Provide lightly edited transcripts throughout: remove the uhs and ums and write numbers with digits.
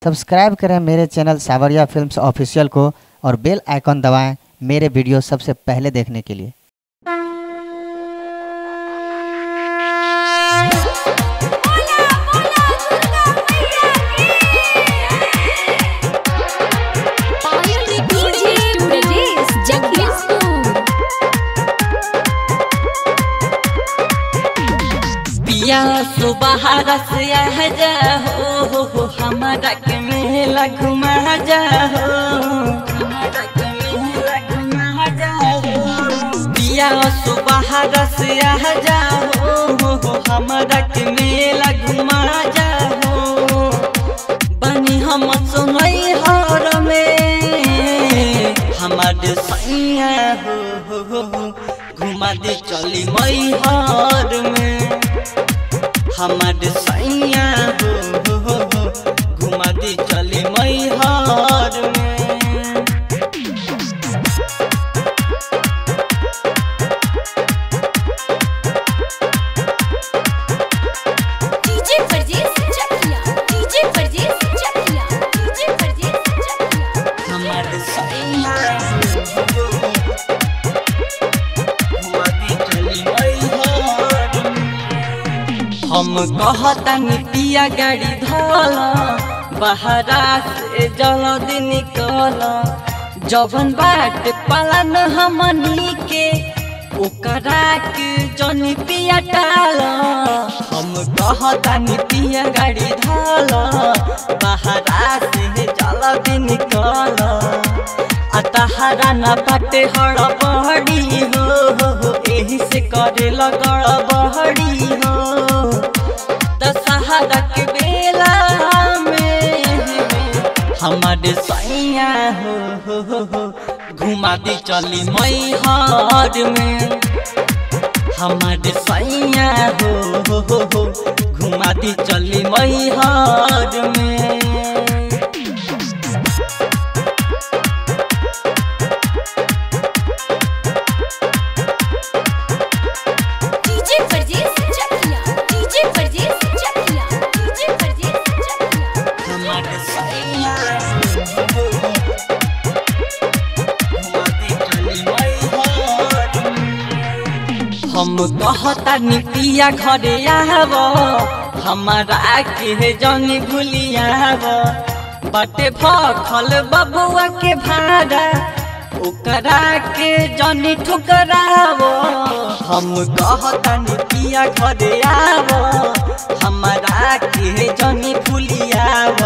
Subscribe करें मेरे channel सावरिया फिल्म्स ऑफिशियल को और बेल आइकन दबाएं मेरे वीडियो सबसे पहले देखने के लिए। सुबह से आ जा हो हमारा के मेला घुमा जा हो, हमारा के मेला घुमा जा हो। पिया सुबह से आ जा हो हमारा के मेला घुमा जा हो। बनी हम सुनई हर में हमारे सैया हो घुमा दे चली मई हर में। हमारे सैया हो घुमा दे चले मई हर में। डीजे परदेस चकिया, डीजे परदेस चकिया, डीजे परदेस चकिया। हमारे सैया हो घुमा दे चले मई हर में। हम कहतानी पिया गाड़ी धल बहरा से जल्दी निकल। जवन बाट पालन हमनी के ओकरा के जनी पिया टाल। हम कहतानी पिया गाड़ी धल बहरा से जल्दी निकल। अतहरा न बाटे हड़बड़ी हो एही से करे लगड़ बहड़ी हो। दशहरा के बेला में हमारे सैया हो घुमा दे चली मई हर में। हमारे सैया हो घुमा दे चली मई हर में। डीजे परदेस चकिया, डीजे परदेस चकिया, डीजे परदेस चकिया। हमारे सैया हो घुमा दे चली मई हर में। हम कहतानी पिया घरे आव हमारा के जनी भूलियाव। बाटे भखल बबुआ के भाड़ा ओकरा के जनी ठुकराव। हम कहतानी पिया घरे आव हमारा के जनी भूलियाव।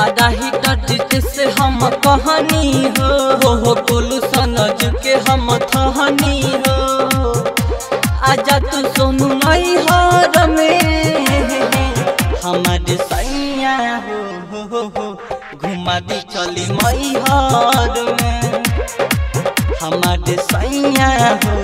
अदाही टट से हम कहनी हो बोलू सनज के हम थहनी हो। आजा तू सोनू नई हर में हमारे सैया हो घुमा दे चली मई हर में। हमारे सैया हो